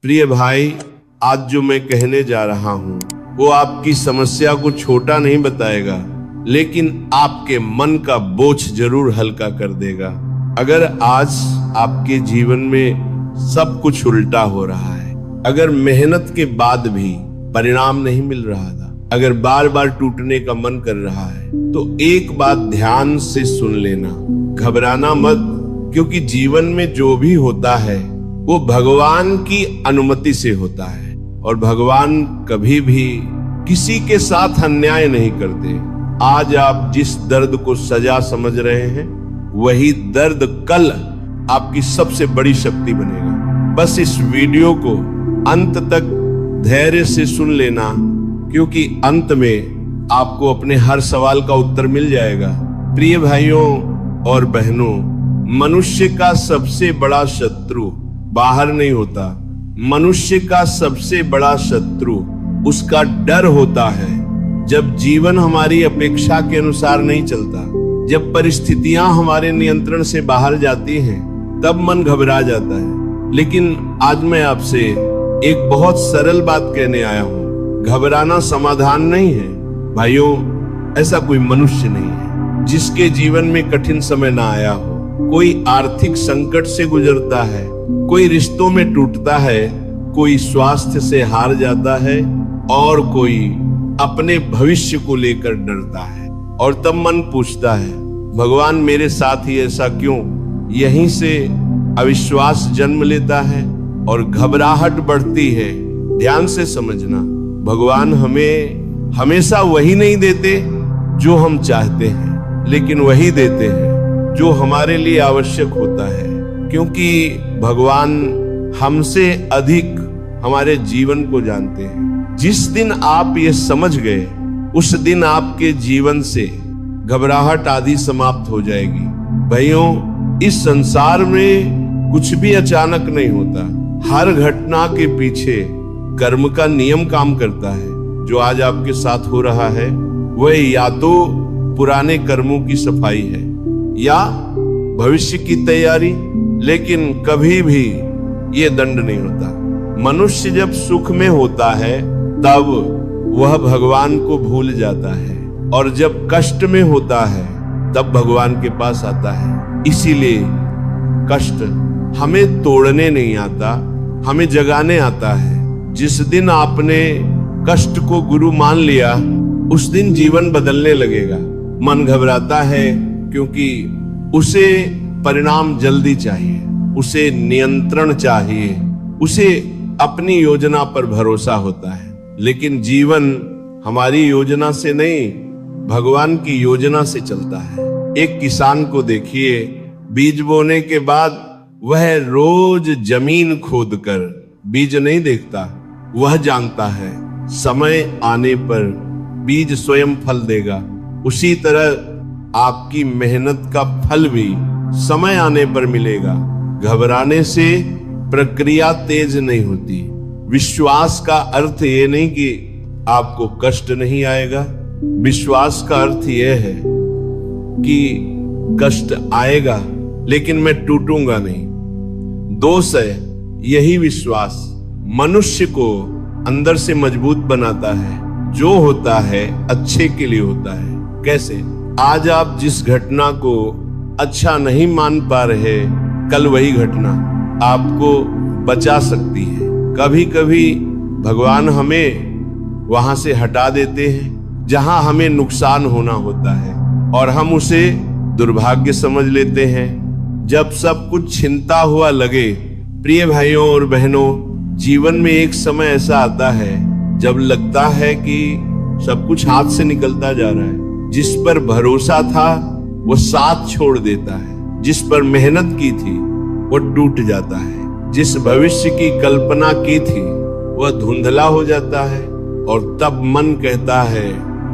प्रिय भाई, आज जो मैं कहने जा रहा हूँ वो आपकी समस्या को छोटा नहीं बताएगा, लेकिन आपके मन का बोझ जरूर हल्का कर देगा। अगर आज आपके जीवन में सब कुछ उल्टा हो रहा है, अगर मेहनत के बाद भी परिणाम नहीं मिल रहा था, अगर बार बार टूटने का मन कर रहा है, तो एक बात ध्यान से सुन लेना, घबराना मत, क्योंकि जीवन में जो भी होता है वो भगवान की अनुमति से होता है और भगवान कभी भी किसी के साथ अन्याय नहीं करते। आज आप जिस दर्द को सजा समझ रहे हैं, वही दर्द कल आपकी सबसे बड़ी शक्ति बनेगा। बस इस वीडियो को अंत तक धैर्य से सुन लेना, क्योंकि अंत में आपको अपने हर सवाल का उत्तर मिल जाएगा। प्रिय भाइयों और बहनों, मनुष्य का सबसे बड़ा शत्रु बाहर नहीं होता। मनुष्य का सबसे बड़ा शत्रु उसका डर होता है। जब जीवन हमारी अपेक्षा के अनुसार नहीं चलता, जब परिस्थितियां हमारे नियंत्रण से बाहर जाती हैं, तब मन घबरा जाता है। लेकिन आज मैं आपसे एक बहुत सरल बात कहने आया हूं। घबराना समाधान नहीं है। भाइयों, ऐसा कोई मनुष्य नहीं है जिसके जीवन में कठिन समय ना आया हो। कोई आर्थिक संकट से गुजरता है, कोई रिश्तों में टूटता है, कोई स्वास्थ्य से हार जाता है और कोई अपने भविष्य को लेकर डरता है। और तब मन पूछता है, भगवान मेरे साथ ही ऐसा क्यों? यहीं से अविश्वास जन्म लेता है और घबराहट बढ़ती है। ध्यान से समझना, भगवान हमें हमेशा वही नहीं देते जो हम चाहते हैं, लेकिन वही देते हैं जो हमारे लिए आवश्यक होता है, क्योंकि भगवान हमसे अधिक हमारे जीवन को जानते हैं। जिस दिन आप ये समझ गए, उस दिन आपके जीवन से घबराहट आदि समाप्त हो जाएगी। भाइयों, इस संसार में कुछ भी अचानक नहीं होता। हर घटना के पीछे कर्म का नियम काम करता है। जो आज आपके साथ हो रहा है, वह या तो पुराने कर्मों की सफाई है या भविष्य की तैयारी, लेकिन कभी भी ये दंड नहीं होता। मनुष्य जब सुख में होता है, तब वह भगवान को भूल जाता है, और जब कष्ट में होता है, तब भगवान के पास आता है। इसीलिए कष्ट हमें तोड़ने नहीं आता, हमें जगाने आता है। जिस दिन आपने कष्ट को गुरु मान लिया, उस दिन जीवन बदलने लगेगा। मन घबराता है क्योंकि उसे परिणाम जल्दी चाहिए, उसे नियंत्रण चाहिए, उसे अपनी योजना पर भरोसा होता है। लेकिन जीवन हमारी योजना से नहीं, भगवान की योजना से चलता है। एक किसान को देखिए, बीज बोने के बाद वह रोज जमीन खोदकर बीज नहीं देखता, वह जानता है समय आने पर बीज स्वयं फल देगा। उसी तरह आपकी मेहनत का फल भी समय आने पर मिलेगा। घबराने से प्रक्रिया तेज नहीं होती। विश्वास का अर्थ ये नहीं कि आपको कष्ट नहीं आएगा। विश्वास का अर्थ यह है कि कष्ट आएगा, लेकिन मैं टूटूंगा नहीं। दोष है यही विश्वास मनुष्य को अंदर से मजबूत बनाता है। जो होता है अच्छे के लिए होता है। कैसे? आज आप जिस घटना को अच्छा नहीं मान पा रहे, कल वही घटना आपको बचा सकती है। कभी कभी भगवान हमें वहां से हटा देते हैं जहां हमें नुकसान होना होता है, और हम उसे दुर्भाग्य समझ लेते हैं। जब सब कुछ छिनता हुआ लगे, प्रिय भाइयों और बहनों, जीवन में एक समय ऐसा आता है जब लगता है कि सब कुछ हाथ से निकलता जा रहा है। जिस पर भरोसा था वो साथ छोड़ देता है, जिस पर मेहनत की थी वो टूट जाता है, जिस भविष्य की कल्पना की थी वह धुंधला हो जाता है, और तब मन कहता है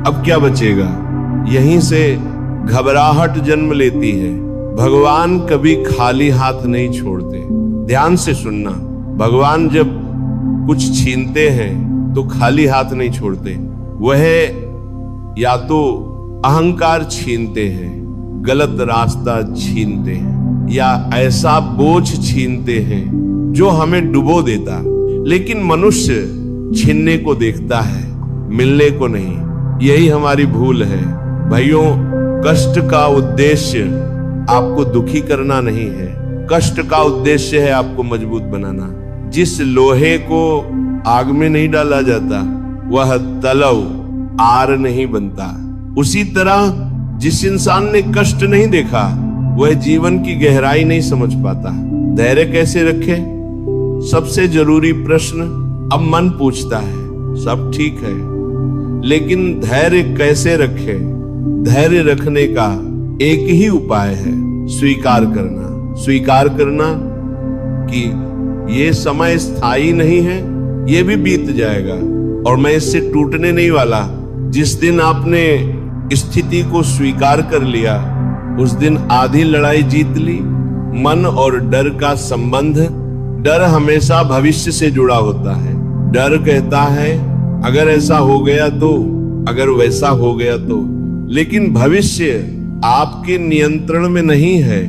अब क्या बचेगा। यहीं से घबराहट जन्म लेती है। भगवान कभी खाली हाथ नहीं छोड़ते। ध्यान से सुनना, भगवान जब कुछ छीनते हैं तो खाली हाथ नहीं छोड़ते। वह या तो अहंकार छीनते हैं, गलत रास्ता छीनते हैं, या ऐसा बोझ छीनते हैं जो हमें डुबो देता। लेकिन मनुष्य छीनने को देखता है, मिलने को नहीं। यही हमारी भूल है। भाइयों, कष्ट का उद्देश्य आपको दुखी करना नहीं है, कष्ट का उद्देश्य है आपको मजबूत बनाना। जिस लोहे को आग में नहीं डाला जाता वह तलव आर नहीं बनता। उसी तरह जिस इंसान ने कष्ट नहीं देखा वह जीवन की गहराई नहीं समझ पाता। धैर्य कैसे रखे? सबसे जरूरी प्रश्न अब मन पूछता है। सब ठीक है, लेकिन धैर्य कैसे रखे? धैर्य रखने का एक ही उपाय है, स्वीकार करना। स्वीकार करना कि ये समय स्थायी नहीं है, ये भी बीत जाएगा और मैं इससे टूटने नहीं वाला। जिस दिन आपने स्थिति को स्वीकार कर लिया उस दिन आधी लड़ाई जीत ली। मन और डर का संबंध, डर हमेशा भविष्य से जुड़ा होता है। डर कहता है अगर ऐसा हो गया तो, अगर वैसा हो गया तो। लेकिन भविष्य आपके नियंत्रण में नहीं है,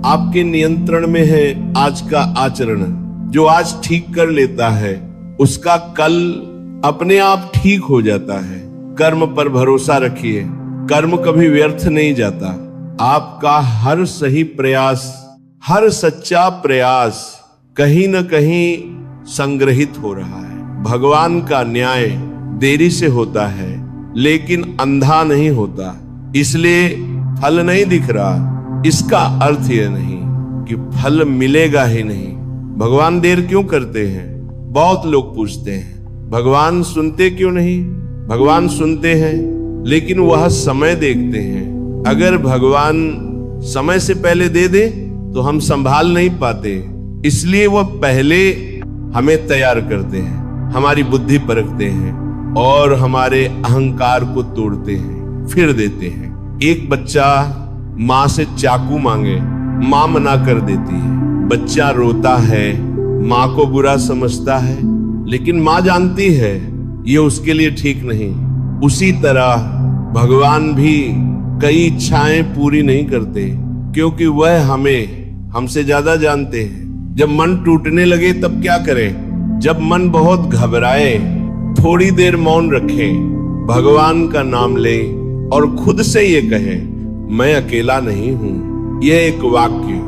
आपके नियंत्रण में है आज का आचरण। जो आज ठीक कर लेता है उसका कल अपने आप ठीक हो जाता है। कर्म पर भरोसा रखिए, कर्म कभी व्यर्थ नहीं जाता। आपका हर सही प्रयास, हर सच्चा प्रयास कहीं न कहीं संग्रहित हो रहा है। भगवान का न्याय देरी से होता है लेकिन अंधा नहीं होता, इसलिए फल नहीं दिख रहा। इसका अर्थ यह नहीं कि फल मिलेगा ही नहीं। भगवान देर क्यों करते हैं? बहुत लोग पूछते हैं भगवान सुनते क्यों नहीं? भगवान सुनते हैं लेकिन वह समय देखते हैं। अगर भगवान समय से पहले दे दे तो हम संभाल नहीं पाते, इसलिए वह पहले हमें तैयार करते हैं, हमारी बुद्धि परखते हैं और हमारे अहंकार को तोड़ते हैं, फिर देते हैं। एक बच्चा माँ से चाकू मांगे, माँ मना कर देती है। बच्चा रोता है, माँ को बुरा समझता है, लेकिन माँ जानती है ये उसके लिए ठीक नहीं। उसी तरह भगवान भी कई इच्छाएं पूरी नहीं करते क्योंकि वह हमें हमसे ज्यादा जानते हैं। जब मन टूटने लगे तब क्या करें? जब मन बहुत घबराए थोड़ी देर मौन रखें, भगवान का नाम लें और खुद से ये कहें मैं अकेला नहीं हूं। यह एक वाक्य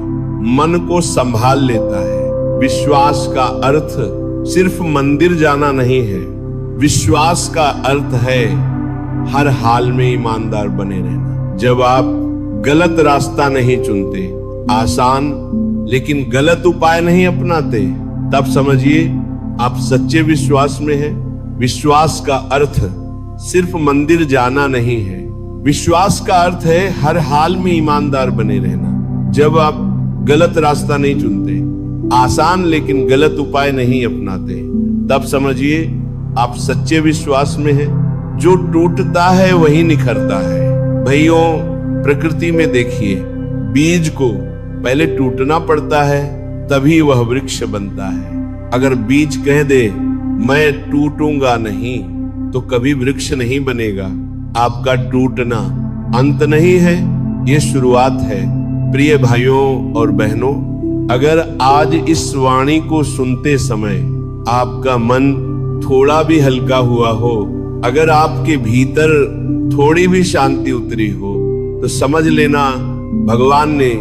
मन को संभाल लेता है। विश्वास का अर्थ सिर्फ मंदिर जाना नहीं है, विश्वास का अर्थ है हर हाल में ईमानदार बने रहना। जब आप गलत रास्ता नहीं चुनते, आसान लेकिन गलत उपाय नहीं अपनाते, तब समझिए आप सच्चे विश्वास में हैं। विश्वास का अर्थ सिर्फ मंदिर जाना नहीं है, विश्वास का अर्थ है हर हाल में ईमानदार बने रहना। जब आप गलत रास्ता नहीं चुनते, आसान लेकिन गलत उपाय नहीं अपनाते, तब समझिए आप सच्चे विश्वास में हैं। जो टूटता है वही निखरता है। भाइयों, प्रकृति में देखिए, बीज को पहले टूटना पड़ता है तभी वह वृक्ष बनता है। अगर बीज कह दे मैं टूटूंगा नहीं तो कभी वृक्ष नहीं बनेगा। आपका टूटना अंत नहीं है, ये शुरुआत है। प्रिय भाइयों और बहनों, अगर आज इस वाणी को सुनते समय आपका मन थोड़ा भी हल्का हुआ हो, अगर आपके भीतर थोड़ी भी शांति उतरी हो, तो समझ लेना भगवान ने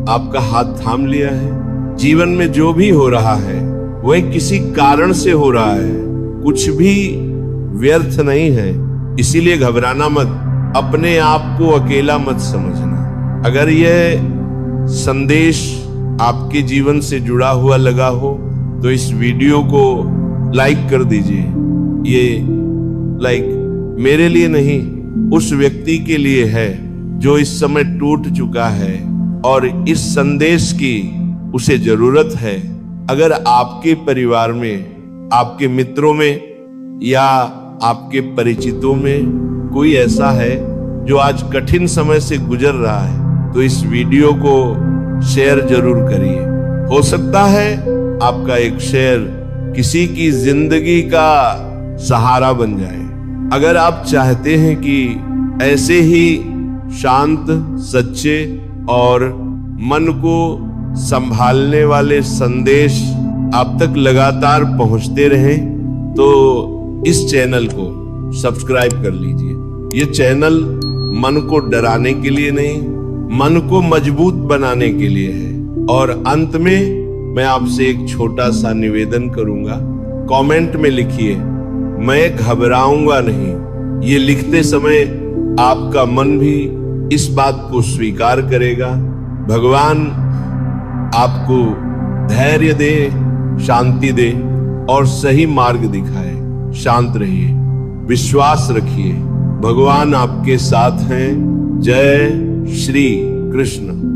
आपका हाथ थाम लिया है। जीवन में जो भी हो रहा है वह किसी कारण से हो रहा है, कुछ भी व्यर्थ नहीं है। इसीलिए घबराना मत, अपने आप को अकेला मत समझना। अगर यह संदेश आपके जीवन से जुड़ा हुआ लगा हो तो इस वीडियो को लाइक कर दीजिए। ये लाइक मेरे लिए नहीं, उस व्यक्ति के लिए है जो इस समय टूट चुका है और इस संदेश की उसे जरूरत है। अगर आपके परिवार में, आपके मित्रों में या आपके परिचितों में कोई ऐसा है जो आज कठिन समय से गुजर रहा है, तो इस वीडियो को शेयर जरूर करिए। हो सकता है आपका एक शेयर किसी की जिंदगी का सहारा बन जाए। अगर आप चाहते हैं कि ऐसे ही शांत, सच्चे और मन को संभालने वाले संदेश आप तक लगातार पहुंचते रहें तो इस चैनल को सब्सक्राइब कर लीजिए। ये चैनल मन को डराने के लिए नहीं, मन को मजबूत बनाने के लिए है। और अंत में मैं आपसे एक छोटा सा निवेदन करूंगा, कमेंट में लिखिए, मैं घबराऊंगा नहीं। ये लिखते समय आपका मन भी इस बात को स्वीकार करेगा। भगवान आपको धैर्य दे, शांति दे और सही मार्ग दिखाए। शांत रहिए, विश्वास रखिए, भगवान आपके साथ हैं। जय श्री कृष्ण।